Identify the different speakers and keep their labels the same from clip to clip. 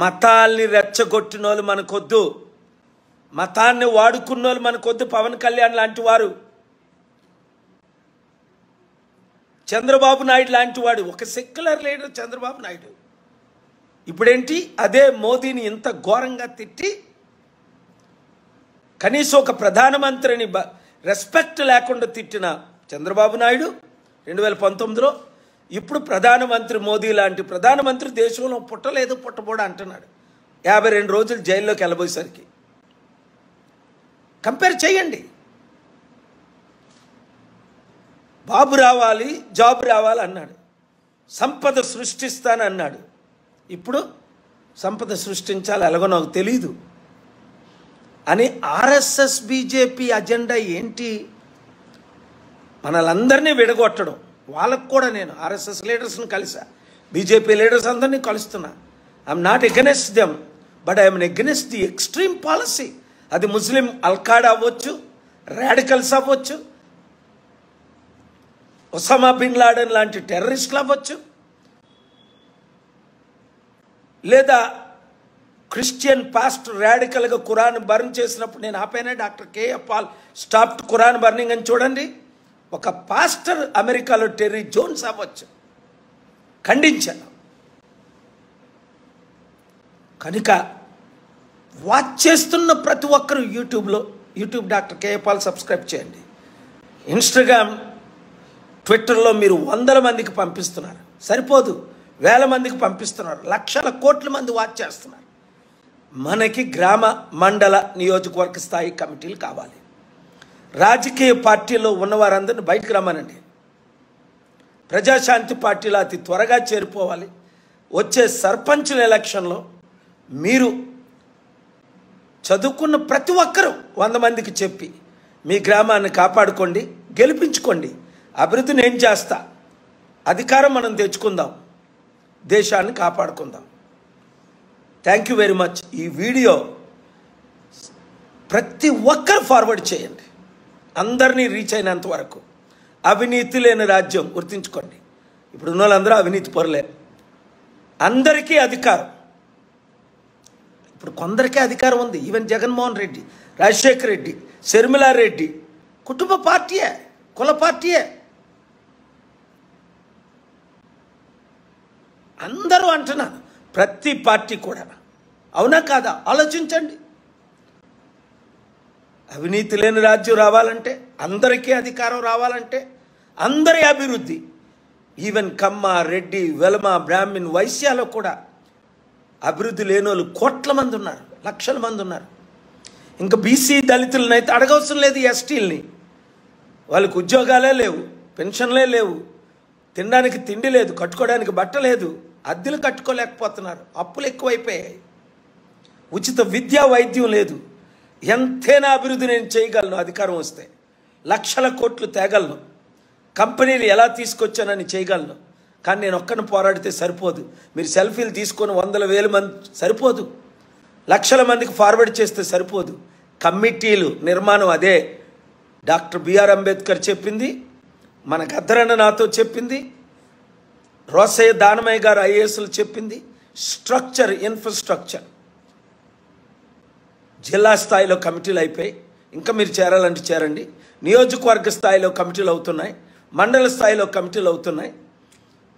Speaker 1: మతాల్ని రెచ్చగొట్టినోళ్ళు మనకొద్దు, మతాన్ని వాడుకున్నోళ్ళు మనకొద్దు. పవన్ కళ్యాణ్ లాంటి వారు, చంద్రబాబు నాయుడు లాంటి వాడు, ఒక సెక్యులర్ లీడర్ చంద్రబాబు నాయుడు. ఇప్పుడేంటి, అదే మోదీని ఇంత ఘోరంగా తిట్టి కనీసం ఒక ప్రధానమంత్రిని రెస్పెక్ట్ లేకుండా తిట్టిన చంద్రబాబు నాయుడు 2019లో, ఇప్పుడు ప్రధానమంత్రి మోదీ లాంటి ప్రధానమంత్రి దేశంలో పుట్టలేదు, పుట్టబోడా అంటున్నాడు. 52 రోజులు జైల్లోకి వెళ్ళబోయేసరికి కంపేర్ చేయండి. బాబు రావాలి, జాబ్ రావాలి అన్నాడు, సంపద సృష్టిస్తాను అన్నాడు. ఇప్పుడు సంపద సృష్టించాలి ఎలాగో నాకు తెలీదు అని ఆర్ఎస్ఎస్ బీజేపీ అజెండా ఏంటి? మనలందరినీ విడగొట్టడం. వాళ్ళకు కూడా నేను ఆర్ఎస్ఎస్ లీడర్స్ని కలిసా, బీజేపీ లీడర్స్ అందరినీ కలుస్తున్నా. I'm not against them, but I'm against the extreme policy. అది ముస్లిం అల్ఖాడా అవ్వచ్చు, రాడికల్స్ అవ్వచ్చు, ఒసామా బిన్ లాడెన్ లాంటి టెర్రరిస్టులు అవ్వచ్చు, లేదా క్రిస్టియన్ పాస్టర్ రాడికల్గా ఖురాన్ బర్న్ చేసినప్పుడు నేను ఆపైనా doctor KA Paul stopped Quran burning అని చూడండి. ఒక పాస్టర్ అమెరికాలో టెర్రీ జోన్స్ అవ్వచ్చు, ఖండించాను. కనుక వాచ్ చేస్తున్న ప్రతి ఒక్కరు YouTube doctor KA Paul subscribe చేయండి. ఇన్స్టాగ్రామ్, ట్విట్టర్లో మీరు 100 మందికి పంపిస్తున్నారు, సరిపోదు, 1000 మందికి పంపిస్తున్నారు, లక్షల కోట్ల మంది వాచ్ చేస్తున్నారు. మనకి గ్రామ, మండల, నియోజకవర్గ స్థాయి కమిటీలు కావాలి. రాజకీయ పార్టీలో ఉన్నవారందరినీ బయటకు రమ్మనండి. ప్రజాశాంతి పార్టీలో అతి త్వరగా చేరిపోవాలి. వచ్చే సర్పంచుల ఎలక్షన్లో మీరు చదువుకున్న ప్రతి ఒక్కరూ 100 మందికి చెప్పి మీ గ్రామాన్ని కాపాడుకోండి, గెలిపించుకోండి. అభివృద్ధి నేను చేస్తా, అధికారం మనం తెచ్చుకుందాం, దేశాన్ని కాపాడుకుందాం. Thank you very much. ఈ వీడియో ప్రతి ఒక్కరు ఫార్వర్డ్ చేయండి, అందరినీ రీచ్ అయినంత వరకు. అవినీతి లేని రాజ్యం గుర్తుంచుకోండి. ఇప్పుడు ఉన్న వాళ్ళందరూ అవినీతి పరులే. అందరికీ అధికారం, ఇప్పుడు కొందరికే అధికారం ఉంది. ఈవెన్ జగన్మోహన్ రెడ్డి, రాజశేఖర రెడ్డి, షర్మిలారెడ్డి కుటుంబ పార్టీయే, కుల పార్టీయే. అందరూ అంటున్నారు, ప్రతి పార్టీ కూడా. అవునా కాదా? ఆలోచించండి. అవినీతి లేని రాజ్యం రావాలంటే, అందరికీ అధికారం రావాలంటే, అందరి అభివృద్ధి, ఈవెన్ కమ్మ, రెడ్డి, వెలమ, బ్రాహ్మిన్, వైశ్యాలో కూడా అభివృద్ధి లేని వాళ్ళు కోట్ల మంది ఉన్నారు, లక్షల మంది ఉన్నారు. ఇంకా బీసీ దళితులను అయితే అడగవసరం లేదు. ఎస్టీలని వాళ్ళకి ఉద్యోగాలే లేవు, పెన్షన్లే లేవు, తినడానికి తిండి లేదు, కట్టుకోవడానికి బట్ట లేదు, అద్దెలు కట్టుకోలేకపోతున్నారు, అప్పులు ఎక్కువైపోయాయి, ఉచిత విద్యా వైద్యం లేదు. ఎంతైనా అభివృద్ధి నేను చేయగలను అధికారం వస్తే, లక్షల కోట్లు తేగలను, కంపెనీలు ఎలా తీసుకొచ్చానని చేయగలను. కానీ నేను ఒక్కరిని పోరాడితే సరిపోదు. మీరు సెల్ఫీలు తీసుకొని 100,000 మంది సరిపోదు, లక్షల మందికి ఫార్వర్డ్ చేస్తే సరిపోదు. కమిటీలు నిర్మాణం అదే డాక్టర్ బిఆర్ అంబేద్కర్ చెప్పింది, మన గద్దరన్న నాతో చెప్పింది, రోసయ్య దానమయ్య గారు ఐఏఎస్లు చెప్పింది. Structure, infrastructure. జిల్లా స్థాయిలో కమిటీలు అయిపోయి, ఇంకా మీరు చేరాలంటే చేరండి. నియోజకవర్గ స్థాయిలో కమిటీలు అవుతున్నాయి, మండల స్థాయిలో కమిటీలు అవుతున్నాయి.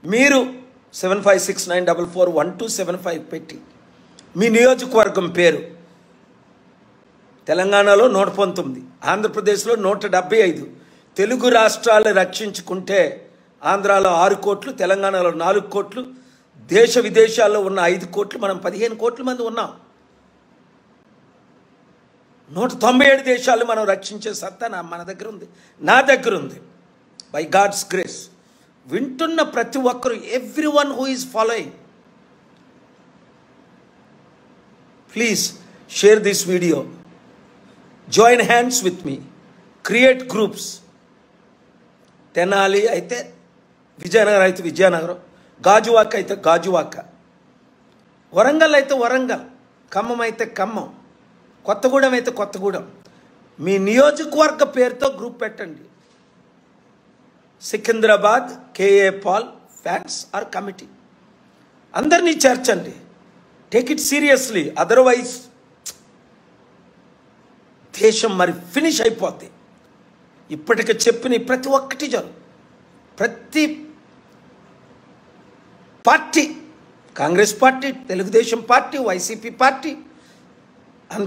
Speaker 1: మీరు 7569441275 పెట్టి మీ నియోజకవర్గం పేరు, తెలంగాణలో 119, ఆంధ్రప్రదేశ్లో 175, తెలుగు రాష్ట్రాలు రక్షించుకుంటే ఆంధ్రాలో 6 కోట్లు, తెలంగాణలో 4 కోట్లు, దేశ విదేశాల్లో ఉన్న 5 కోట్లు, మనం 15 కోట్ల మంది ఉన్నాం. 197 దేశాలు మనం రక్షించే సత్తా మన దగ్గర ఉంది, నా దగ్గర ఉంది, బై గాడ్స్ గ్రేస్. వింటున్న ప్రతి ఒక్కరు, everyone who is following, please share this video, join hands with me, create groups. Tenali అయితే విజయనగరం అయితే విజయనగరం, గాజువాక అయితే గాజువాక, వరంగల్ అయితే వరంగల్, ఖమ్మం అయితే ఖమ్మం, కొత్తగూడెం అయితే కొత్తగూడెం. మీ నియోజకవర్గ పేరుతో గ్రూప్ పెట్టండి. Secunderabad KA Paul fans or committee, అందరినీ చేర్చండి. టేక్ ఇట్ సీరియస్లీ, అదర్వైజ్ దేశం మరి ఫినిష్ అయిపోద్ది. ఇప్పటికి చెప్పిన ప్రతి ఒక్కటి ప్రతి party, Congress party, Telugu Desam party, YCP party,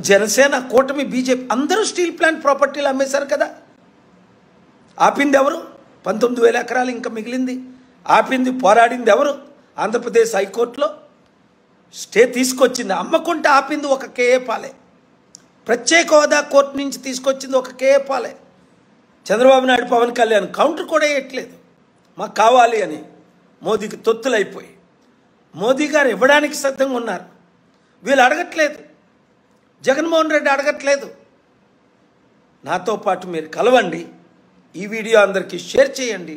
Speaker 1: Janasena, కూటమి, బీజేపీ అందరూ స్టీల్ ప్లాంట్ ప్రాపర్టీలు అమ్మేశారు కదా. ఆపింది ఎవరు? 19,000 ఎకరాలు ఇంకా మిగిలింది. ఆపింది, పోరాడింది ఎవరు? ఆంధ్రప్రదేశ్ హైకోర్టులో స్టే తీసుకొచ్చింది. అమ్మకుంటే ఆపింది ఒక కేఏ పాలే. ప్రత్యేక హోదా కోర్టు నుంచి తీసుకొచ్చింది ఒక కేఏ పాలే. చంద్రబాబు నాయుడు, పవన్ కళ్యాణ్ కౌంటర్ కూడా వేయట్లేదు మాకు కావాలి అని. మోదీకి తొత్తులైపోయి మోదీ గారు ఇవ్వడానికి సిద్ధంగా ఉన్నారు. వీళ్ళు అడగట్లేదు, జగన్మోహన్ రెడ్డి అడగట్లేదు. నాతో పాటు మీరు కలవండి, ఈ వీడియో అందరికీ షేర్ చేయండి.